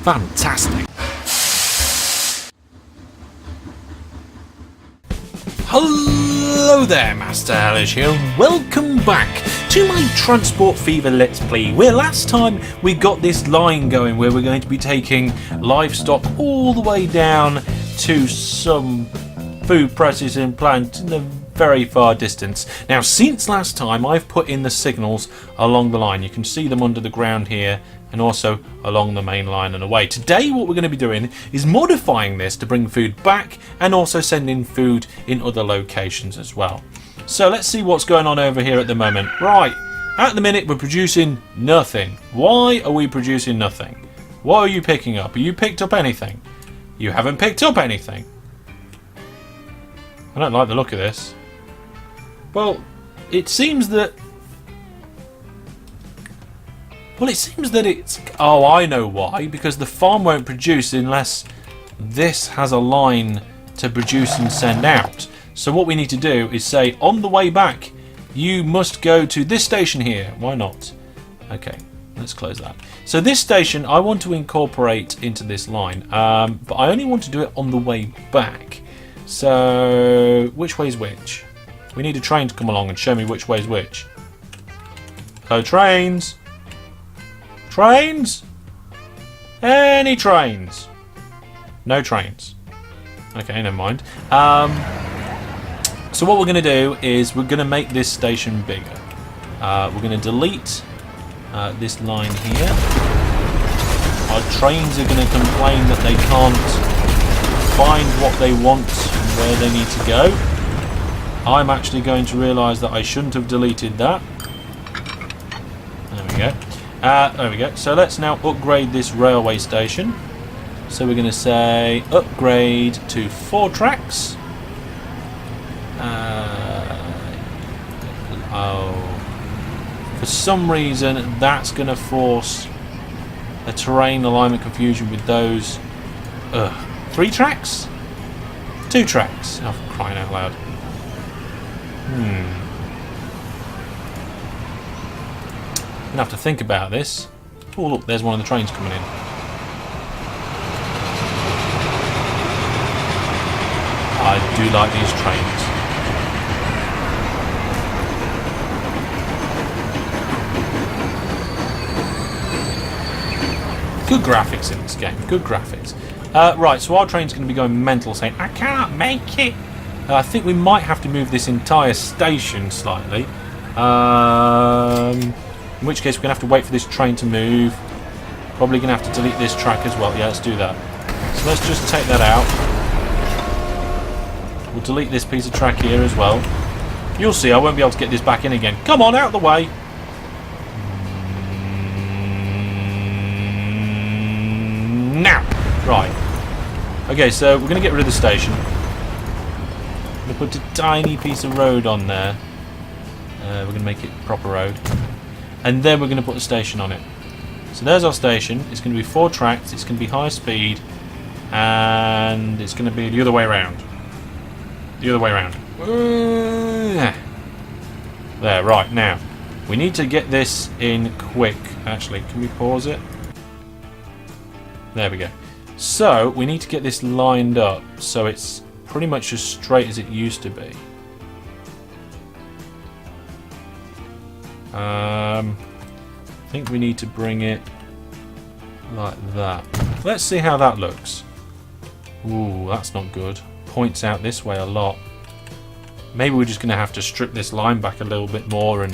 Fantastic. Hello there, Master Hellish here, and welcome back to my Transport Fever Let's Play, where last time we got this line going where we're going to be taking livestock all the way down to some food processing plant in the very far distance. Now, since last time, I've put in the signals along the line. You can see them under the ground here and also along the main line and away. Today, what we're going to be doing is modifying this to bring food back and also sending food in other locations as well. So let's see what's going on over here at the moment. Right, at the minute we're producing nothing. Why are we producing nothing? What are you picking up? Have you picked up anything? You haven't picked up anything. I don't like the look of this. Well, it seems that... it's... Oh, I know why. Because the farm won't produce unless this has a line to produce and send out. So what we need to do is say, on the way back, you must go to this station here. Why not? Okay, let's close that. So this station, I want to incorporate into this line. But I only want to do it on the way back. So, which way is which? We need a train to come along and show me which way is which. So, trains. Trains? Any trains? No trains. Okay, never mind. So what we're going to do is we're going to make this station bigger. We're going to delete this line here. Our trains are going to complain that they can't find what they want and where they need to go. I'm actually going to realise that I shouldn't have deleted that. There we go. There we go. So let's now upgrade this railway station. So we're going to say upgrade to 4 tracks. For some reason that's going to force a terrain alignment confusion with those 3 tracks? 2 tracks? Oh, for crying out loud. I'm going to have to think about this. Oh look, there's one of the trains coming in. I do like these trains. Good graphics in this game. Good graphics. Right, so our train's going to be going mental, saying, I can't make it. I think we might have to move this entire station slightly. In which case we're going to have to wait for this train to move. Probably going to have to delete this track as well. Yeah, let's do that. So let's just take that out. We'll delete this piece of track here as well. You'll see, I won't be able to get this back in again. Come on, out of the way. Now. Right. Okay, so we're going to get rid of the station. We're going to put a tiny piece of road on there. We're going to make it a proper road. And then we're going to put the station on it. So there's our station. It's going to be 4 tracks. It's going to be high speed. And it's going to be the other way around. The other way around. There, right, now. We need to get this in quick. Actually, can we pause it? There we go. So, we need to get this lined up so it's pretty much as straight as it used to be. I think we need to bring it like that. Let's see how that looks. Ooh, that's not good. Points out this way a lot. Maybe we're just going to have to strip this line back a little bit more and...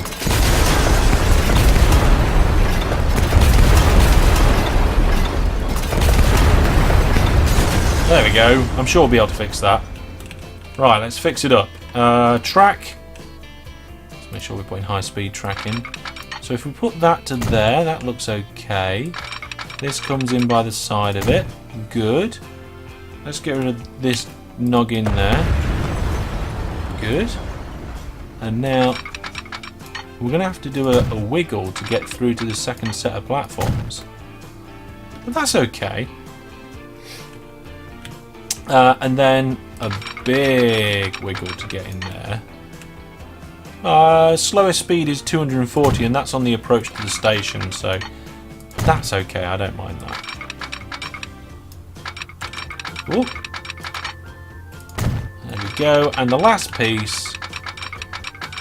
There we go. I'm sure we'll be able to fix that. Right, let's fix it up. Track. Let's make sure we're putting high-speed track in. So if we put that to there, that looks okay. This comes in by the side of it. Good. Let's get rid of this noggin there. Good. And now we're going to have to do a wiggle to get through to the second set of platforms. But that's okay. And then a big wiggle to get in there. Slowest speed is 240 and that's on the approach to the station, so that's okay, I don't mind that. Oh. There we go. And the last piece.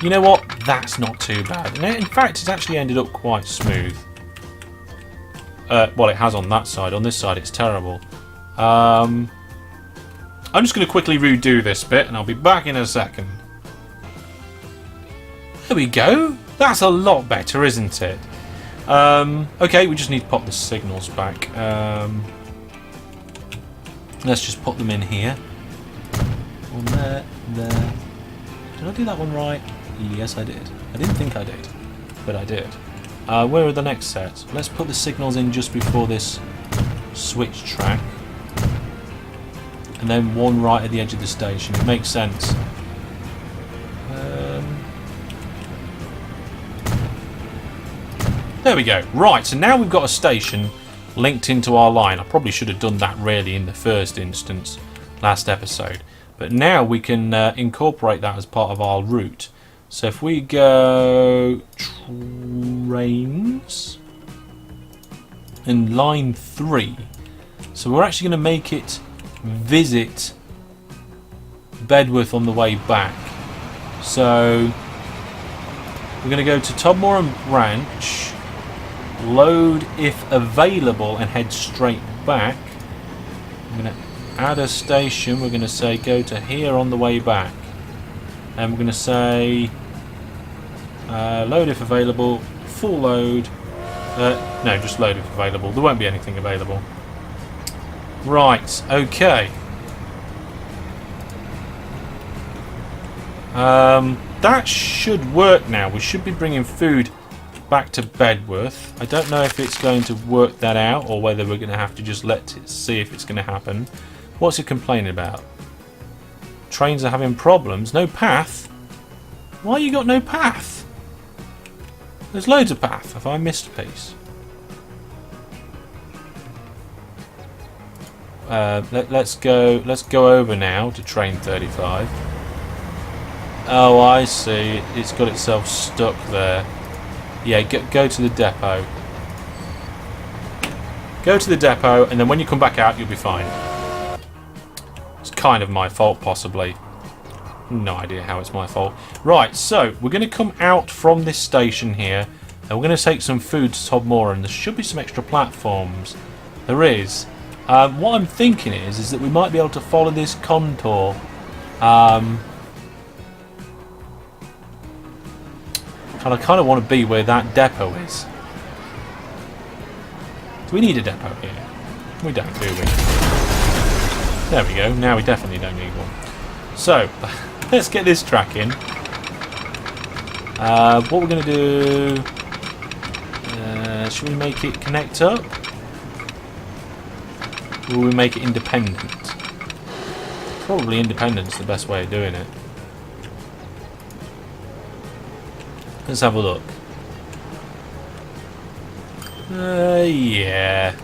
You know what? That's not too bad. And in fact, it's actually ended up quite smooth. Well, it has on that side. On this side, it's terrible. I'm just going to quickly redo this bit, and I'll be back in a second. There we go. That's a lot better, isn't it? Okay, we just need to pop the signals back. Let's just put them in here. One there, there. Did I do that one right? Yes, I did. I didn't think I did, but I did. Where are the next sets? Let's put the signals in just before this switch track. And then one right at the edge of the station. It makes sense. There we go. Right, so now we've got a station linked into our line. I probably should have done that really in the first instance, last episode. But now we can incorporate that as part of our route. So if we go trains and line 3. So we're actually going to make it visit Bedworth on the way back. So we're going to go to Todmore and Branch, load if available, and head straight back. I'm going to add a station. We're going to say go to here on the way back, and we're going to say load if available, full load. No, just load if available. There won't be anything available. Right, okay. That should work now. We should be bringing food back to Bedworth. I don't know if it's going to work that out or whether we're going to have to just let it see if it's going to happen. What's it complaining about? Trains are having problems. No path? Why you got no path? There's loads of path. Have I missed a piece? Let's go over now to train 35. Oh, I see. It's got itself stuck there. Yeah, go to the depot. Go to the depot, and then when you come back out, you'll be fine. It's kind of my fault, possibly. No idea how it's my fault. Right, so we're going to come out from this station here, and we're going to take some food to Todmore, and there should be some extra platforms. There is. What I'm thinking is that we might be able to follow this contour. And I kind of want to be where that depot is. Do we need a depot here? We don't, do we? There we go. Now we definitely don't need one. So, let's get this track in. What we're going to do... should we make it connect up? Or will we make it independent? Probably independent's the best way of doing it. Let's have a look. Yeah.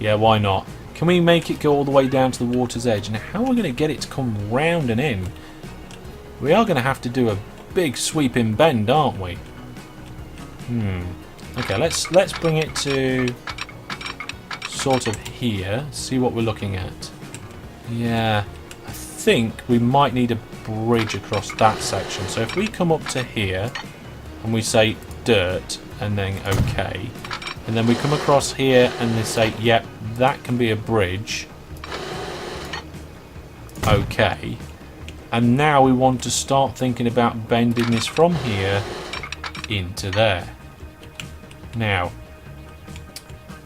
Yeah, why not? Can we make it go all the way down to the water's edge? And how are we going to get it to come round and in? We are going to have to do a big sweeping bend, aren't we? Okay, let's bring it to sort of here. See what we're looking at. Yeah, I think we might need a bridge across that section. So if we come up to here and we say dirt and then okay, and then we come across here and they say yep, that can be a bridge. Okay. And now we want to start thinking about bending this from here into there. Now,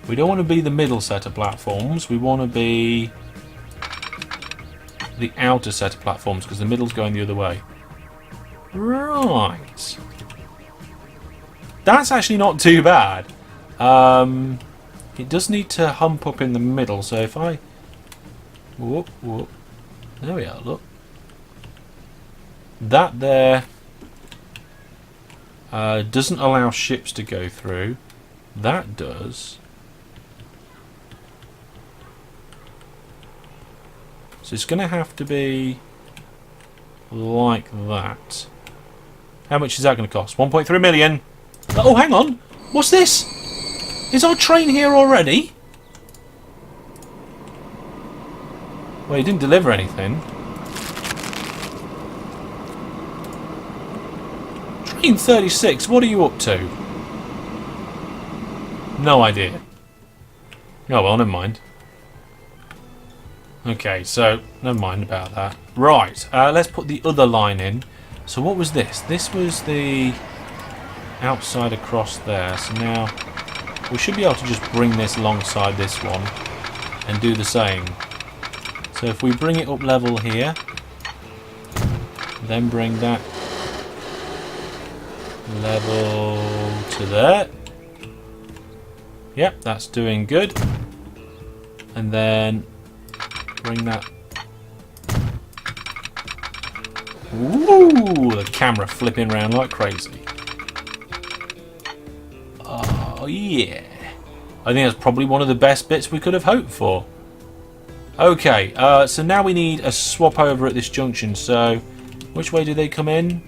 we don't want to be the middle set of platforms. We want to be the outer set of platforms because the middle's going the other way. Right. That's actually not too bad. It does need to hump up in the middle. So if I... Whoop, whoop. There we are, look. That there doesn't allow ships to go through. That does. So it's going to have to be like that. How much is that going to cost? 1.3 million. Oh, hang on. What's this? Is our train here already? Well, he didn't deliver anything. Train 36, what are you up to? No idea. Oh well, never mind. Okay, so never mind about that. Right, let's put the other line in. So what was this? This was the outside across there. So now we should be able to just bring this alongside this one and do the same. So if we bring it up level here, then bring that level to there. Yep, that's doing good. And then bring that. Ooh, the camera flipping around like crazy. Oh yeah. I think that's probably one of the best bits we could have hoped for. Okay, so now we need a swap over at this junction. So, which way do they come in?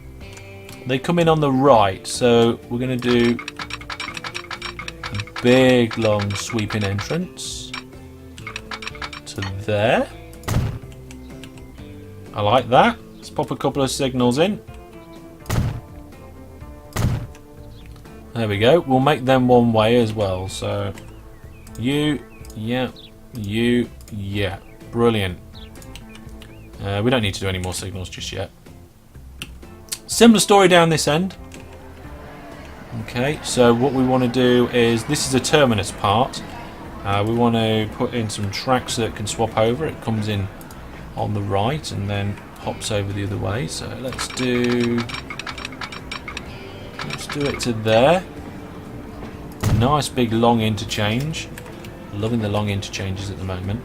They come in on the right. So we're going to do a big, long, sweeping entrance to there. I like that. Let's pop a couple of signals in. There we go. We'll make them one way as well. So, you, yeah. You, yeah. Brilliant. We don't need to do any more signals just yet. Similar story down this end. Okay, so what we want to do is, this is a terminus part. We want to put in some tracks that can swap over. It comes in on the right and then hops over the other way. So let's do it to there. Nice big long interchange. Loving the long interchanges at the moment.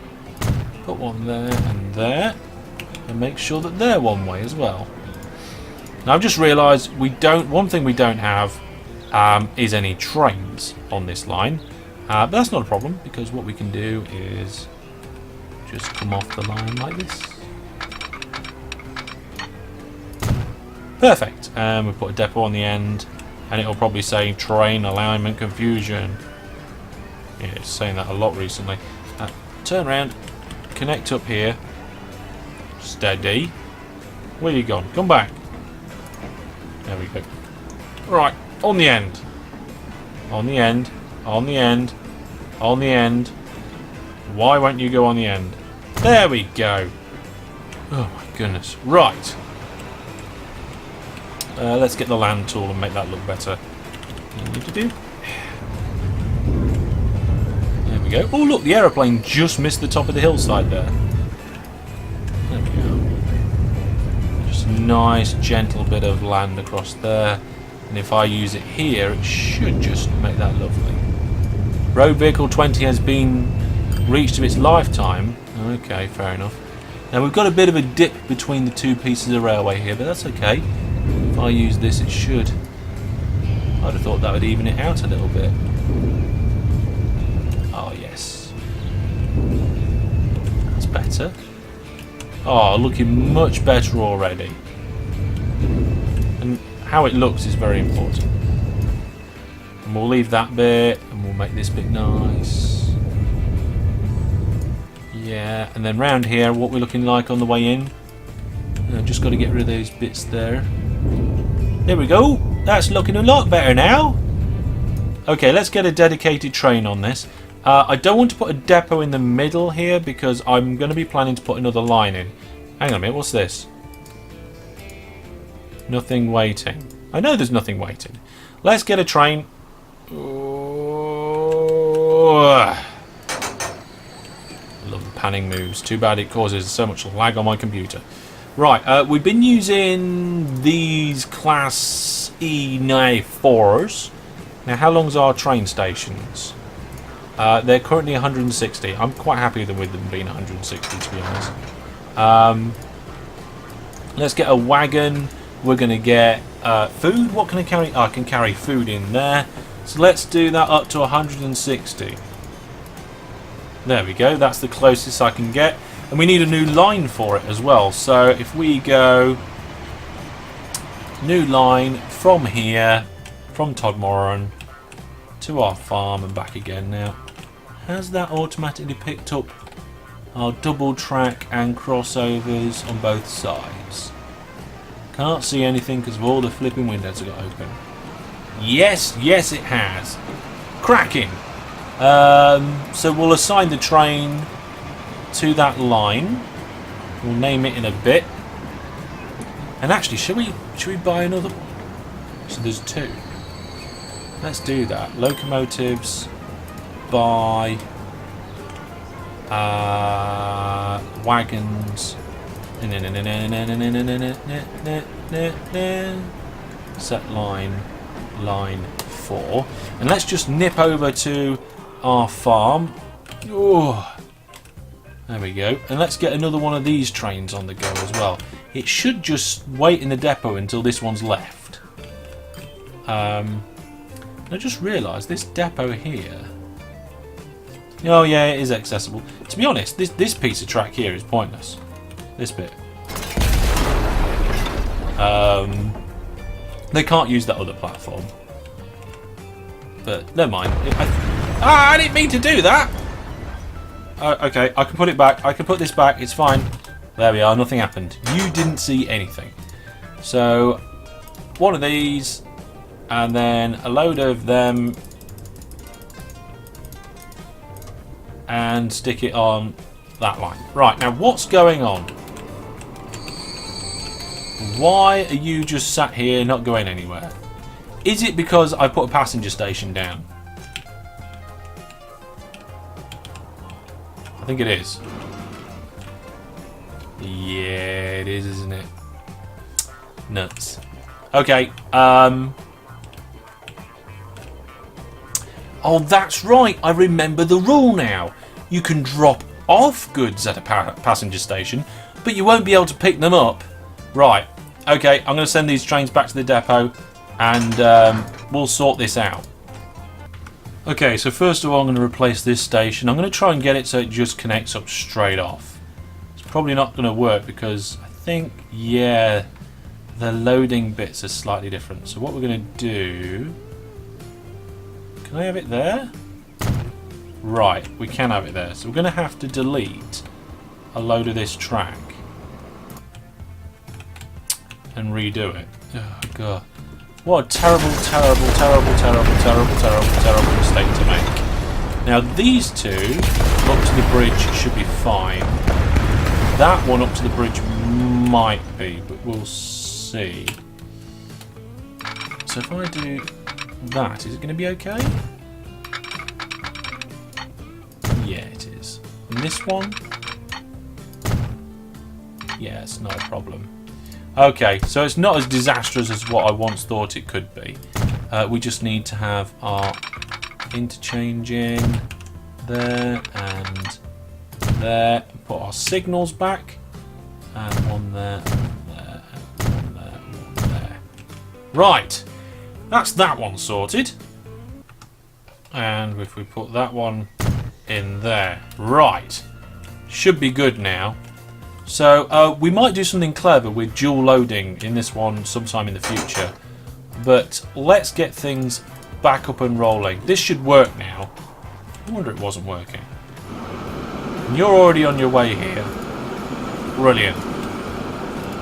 Put one there, and make sure that they're one way as well. Now I've just realised one thing we don't have is any trains on this line, but that's not a problem because what we can do is just come off the line like this. Perfect. And we put a depot on the end, and it'll probably say train alignment confusion. Yeah, it's saying that a lot recently. Turn around, connect up here. Steady. Where you gone? Come back. There we go. Right, on the end. On the end. On the end. On the end. Why won't you go on the end? There we go. Oh my goodness. Right. Let's get the land tool and make that look better. There we go. Oh look, the aeroplane just missed the top of the hillside there. There we go. Just a nice gentle bit of land across there. And if I use it here, it should just make that lovely. Road vehicle 20 has been reached of its lifetime. Okay, fair enough. Now we've got a bit of a dip between the two pieces of railway here, but that's okay. If I use this, it should. I'd have thought that would even it out a little bit. Oh, yes. That's better. Oh, looking much better already. And how it looks is very important. And we'll leave that bit, and we'll make this bit nice. Yeah, and then round here, what we're looking like on the way in. Just got to get rid of those bits there. There we go. That's looking a lot better now. Okay, let's get a dedicated train on this. I don't want to put a depot in the middle here because I'm going to be planning to put another line in. Hang on a minute, what's this? Nothing waiting. I know there's nothing waiting. Let's get a train. Oh. I love the panning moves. Too bad it causes so much lag on my computer. Right, we've been using these Class E4s. Now, how long's our train stations? They're currently 160. I'm quite happy with them being 160, to be honest. Let's get a wagon. We're going to get food. What can I carry? Oh, I can carry food in there. So let's do that up to 160. There we go. That's the closest I can get. And we need a new line for it as well. So if we go new line from here, from Todmorran to our farm and back again. Now, has that automatically picked up are double track and crossovers on both sides. Can't see anything because of all the flipping windows I've got open. Yes, yes it has. Cracking. So we'll assign the train to that line. We'll name it in a bit. And actually, should we buy another one? So there's two. Let's do that. Locomotives. Buy. Wagons. Set line 4. And let's just nip over to our farm. Oh, there we go. And let's get another one of these trains on the go as well. It should just wait in the depot until this one's left. I just realised this depot here. Oh yeah, it is accessible. To be honest, this piece of track here is pointless. This bit. They can't use that other platform. But never mind. I didn't mean to do that! Okay, I can put it back. I can put this back. It's fine. There we are. Nothing happened. You didn't see anything. So, one of these, and then a load of them, and stick it on that line. Right, now what's going on? Why are you just sat here not going anywhere? Is it because I put a passenger station down? I think it is. Yeah, it is, isn't it? Nuts. Okay. Oh, that's right. I remember the rule now. You can drop off goods at a passenger station, but you won't be able to pick them up. Right. Okay, I'm going to send these trains back to the depot, and we'll sort this out. Okay, so first of all, I'm going to replace this station. I'm going to try and get it so it just connects up straight off. It's probably not going to work because I think, yeah, the loading bits are slightly different. So what we're going to do... Can I have it there? Right, we can have it there. So we're going to have to delete a load of this track and redo it. Oh, God. What a terrible, terrible, terrible, terrible, terrible, terrible, terrible mistake to make. Now these two up to the bridge should be fine. That one up to the bridge might be, but we'll see. So if I do that, is it going to be okay? Yeah, it is. And this one? Yeah, it's not a problem. Okay, so it's not as disastrous as what I once thought it could be. We just need to have our interchange in there and there. Put our signals back. And one there, one there, and one there, and one there. Right, that's that one sorted. And if we put that one in there. Right, should be good now. So we might do something clever with dual loading in this one sometime in the future, but let's get things back up and rolling. This should work now. I wonder it wasn't working. And you're already on your way here. Brilliant.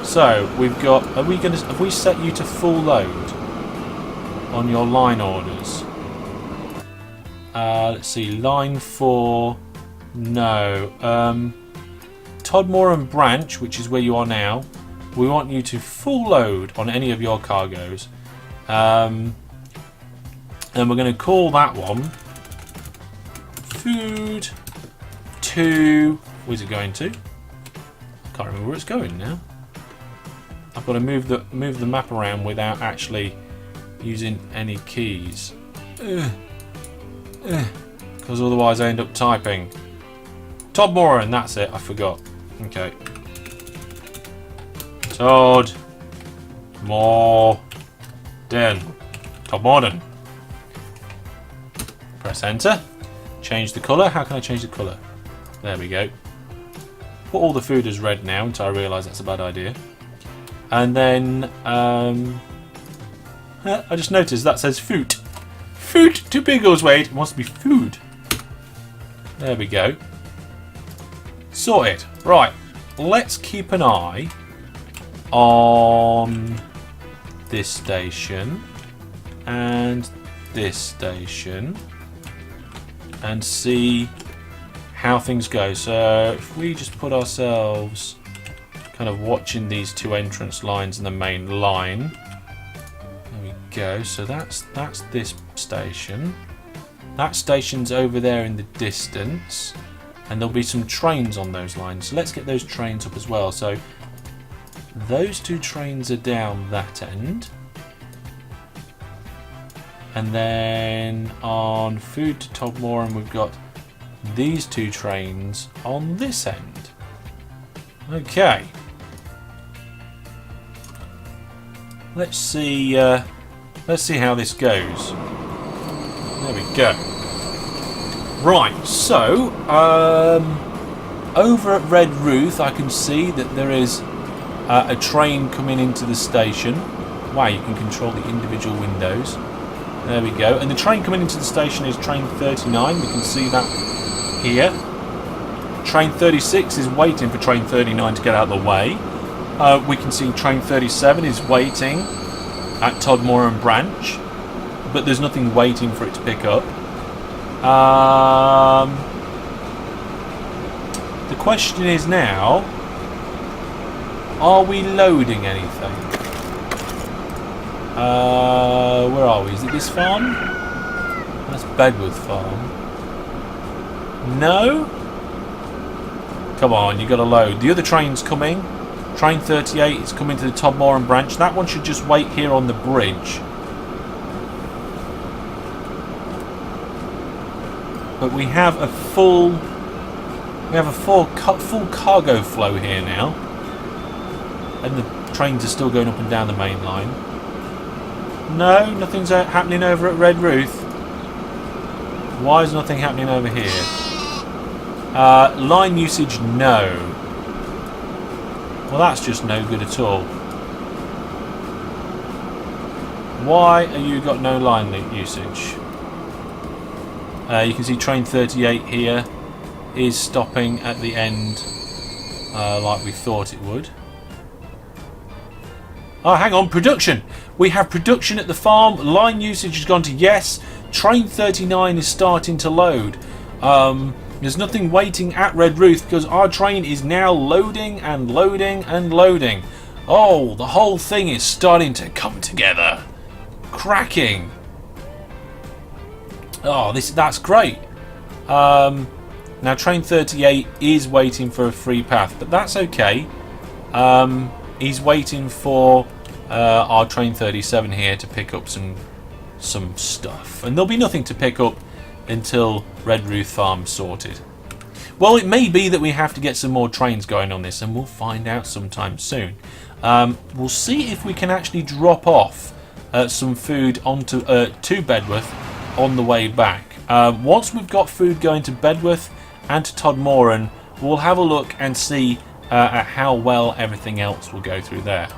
So we've got. Have we set you to full load on your line orders? Let's see. Line 4. No. Todmore and Branch, which is where you are now, we want you to full load on any of your cargoes. And we're going to call that one Food to... Where's it going to? I can't remember where it's going now. I've got to move the map around without actually using any keys. Because otherwise I end up typing. Todmore, and that's it, I forgot. Okay. Todd. More. Den. Todmorden. Press enter. Change the colour. How can I change the colour? There we go. Put all the food as red now until I realise that's a bad idea. And then I just noticed that says food. Food to Biggleswade. It wants to be food. There we go. Sorted. Right. Let's keep an eye on this station and this station and see how things go. So if we just put ourselves kind of watching these two entrance lines in the main line. There we go. So that's this station. That station's over there in the distance. And there'll be some trains on those lines. So let's get those trains up as well. So those two trains are down that end. And then on Food to Todmorden, we've got these two trains on this end. Okay. Let's see how this goes. There we go. Right, so over at Red Ruth, I can see that there is a train coming into the station. Wow, you can control the individual windows. There we go. And the train coming into the station is train 39. We can see that here. Train 36 is waiting for train 39 to get out of the way. We can see train 37 is waiting at Todmorden branch, but there's nothing waiting for it to pick up. The question is now, are we loading anything? Where are we? Is it this farm? That's Bedworth Farm. No? Come on, you got to load. The other train's coming. Train 38 is coming to the Todmorden branch. That one should just wait here on the bridge. But we have a full cargo flow here now, and the trains are still going up and down the main line. No, nothing's happening over at Red Ruth. Why is nothing happening over here? Line usage, no. Well, that's just no good at all. Why are you got no line usage? You can see train 38 here is stopping at the end like we thought it would. Oh, hang on, production! We have production at the farm. Line usage has gone to yes. Train 39 is starting to load. There's nothing waiting at Red Ruth because our train is now loading and loading and loading. Oh, the whole thing is starting to come together. Cracking. Oh, that's great. Now train 38 is waiting for a free path, but that's okay. He's waiting for our train 37 here to pick up some stuff, and there'll be nothing to pick up until Red Ruth Farm's sorted. Well, it may be that we have to get some more trains going on this, and we'll find out sometime soon. We'll see if we can actually drop off some food onto to Bedworth on the way back. Once we've got food going to Bedworth and to Todmorden, we'll have a look and see at how well everything else will go through there.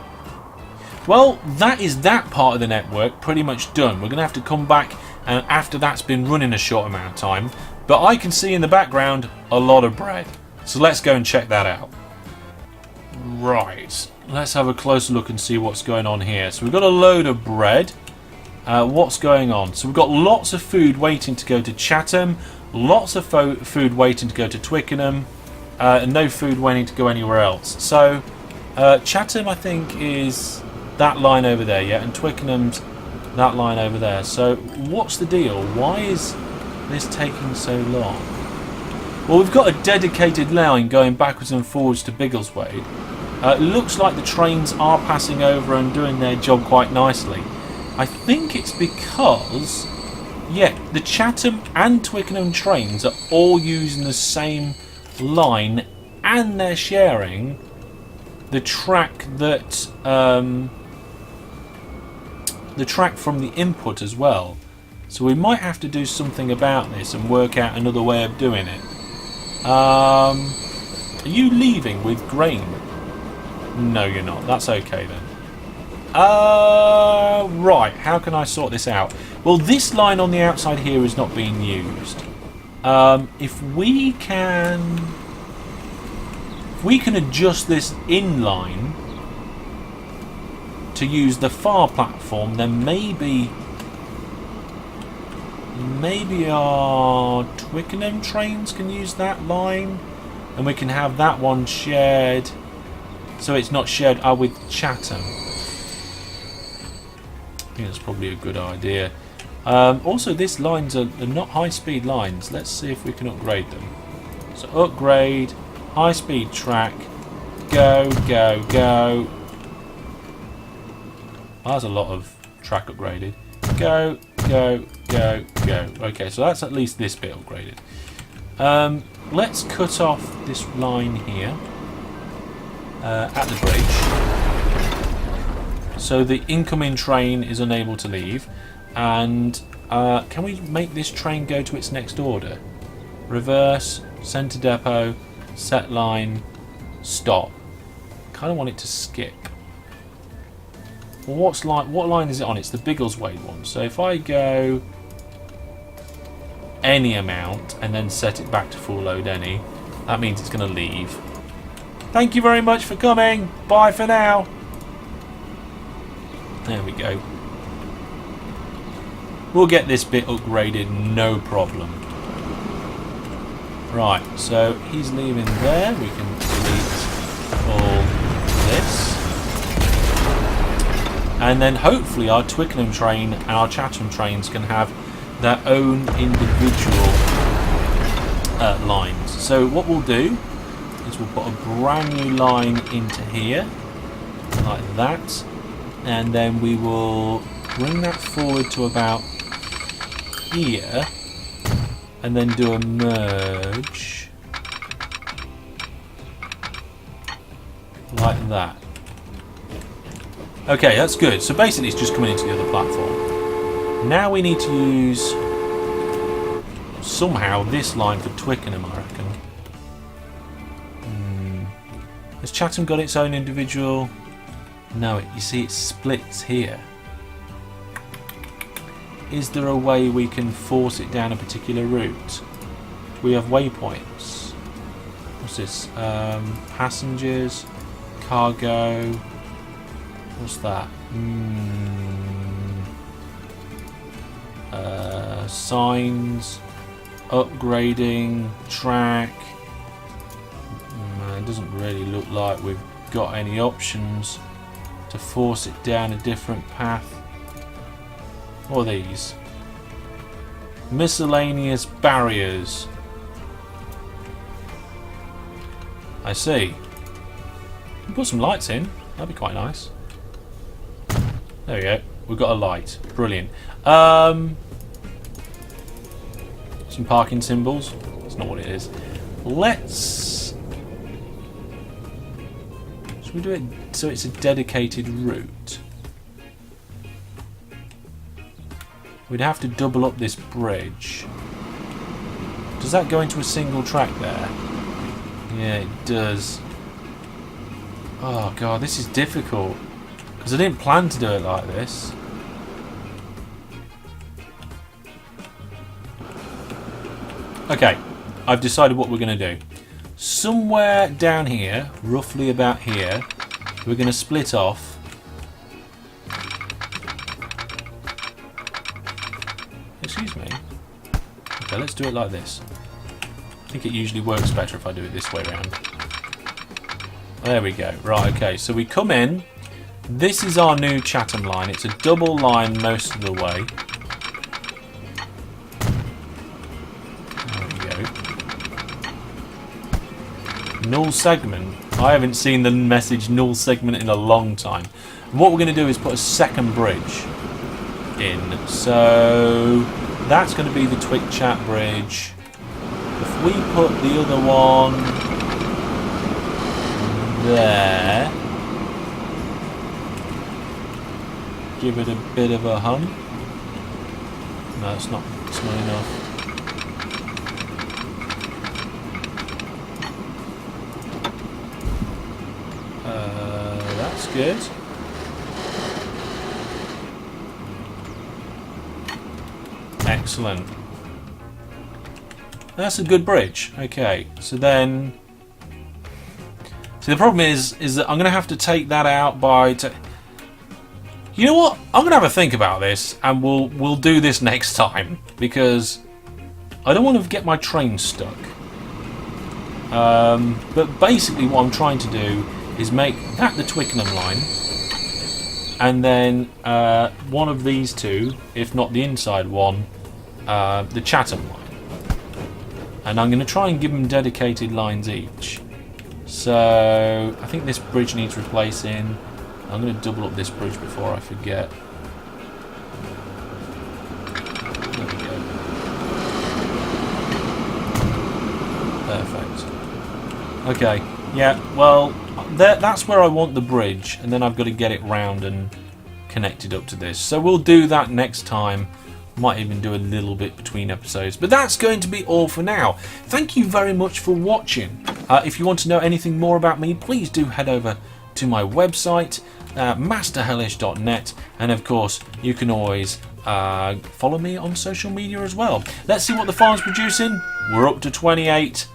Well, that is that part of the network pretty much done. We're going to have to come back and after that's been running a short amount of time, but I can see in the background a lot of bread. So let's go and check that out. Right, let's have a closer look and see what's going on here. So we've got a load of bread. What's going on? So we've got lots of food waiting to go to Chatham, lots of food waiting to go to Twickenham, and no food waiting to go anywhere else. So Chatham, I think, is that line over there, yeah, and Twickenham's that line over there. So what's the deal? Why is this taking so long? Well, we've got a dedicated line going backwards and forwards to Biggleswade. It looks like the trains are passing over and doing their job quite nicely. I think it's because, yeah, the Chatham and Twickenham trains are all using the same line, and they're sharing the track that the track from the input as well. So we might have to do something about this and work out another way of doing it. Are you leaving with grain? No, you're not. That's okay then. Right, how can I sort this out? Well, this line on the outside here is not being used. If we can If we can adjust this inline to use the far platform, then maybe our Twickenham trains can use that line, and we can have that one shared, so it's not shared with Chatham. I think that's probably a good idea. Also, these lines are not high-speed lines. Let's see if we can upgrade them. So upgrade, high-speed track, go, go, go. Oh, that's a lot of track upgraded. Go, go, go, go. Okay, so that's at least this bit upgraded. Let's cut off this line here at the bridge, so the incoming train is unable to leave. And can we make this train go to its next order? Reverse, centre depot, set line, stop. Kind of want it to skip. Well, what line is it on? It's the Biggleswade one. So if I go any amount and then set it back to full load any, that means it's going to leave. Thank you very much for coming. Bye for now. There we go. We'll get this bit upgraded, no problem. Right, so he's leaving there. We can delete all this. And then hopefully our Twickenham train and our Chatham trains can have their own individual lines. So what we'll do is we'll put a brand new line into here, like that. And then we will bring that forward to about here, and then do a merge like that. Okay, that's good. So basically it's just coming into the other platform. Now we need to use somehow this line for Twickenham, I reckon. Has Chatham got its own individual? No, you see it splits here. Is there a way we can force it down a particular route? Do we have waypoints? What's this? Passengers, cargo. What's that? Signs, upgrading, track. It doesn't really look like we've got any options to force it down a different path. What are these? Miscellaneous barriers. I see. Put some lights in. That'd be quite nice. There we go. We've got a light. Brilliant. Some parking symbols. That's not what it is. Let's... Should we do it so it's a dedicated route? We'd have to double up this bridge. Does that go into a single track there? Yeah, it does. Oh god, this is difficult. Because I didn't plan to do it like this. Okay, I've decided what we're going to do. Somewhere down here, roughly about here, we're going to split off. Excuse me. Okay, let's do it like this. I think it usually works better if I do it this way around. There we go. Right, okay, so we come in. This is our new Chatham line. It's a double line most of the way. There we go. Null segment. I haven't seen the message null segment in a long time. And what we're going to do is put a second bridge in. So that's going to be the Twickenham bridge. If we put the other one there, give it a bit of a hum. No, it's not enough. That's good. Excellent. That's a good bridge. Okay, so then See, the problem is that I'm going to have to take that out by... You know what? I'm going to have a think about this, and we'll do this next time, because I don't want to get my train stuck. But basically what I'm trying to do is make that the Twickenham line, and then one of these two, if not the inside one, the Chatham line. And I'm going to try and give them dedicated lines each. So I think this bridge needs replacing. I'm going to double up this bridge before I forget. There we go. Perfect. Okay, yeah, well, that's where I want the bridge, and then I've got to get it round and connected up to this. So we'll do that next time. Might even do a little bit between episodes, but that's going to be all for now. Thank you very much for watching. If you want to know anything more about me, please do head over to my website, masterhellish.net, and of course you can always follow me on social media as well. Let's see what the farm's producing. We're up to 28.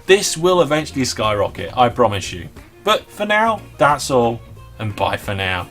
This will eventually skyrocket, I promise you. But for now, that's all, and bye for now.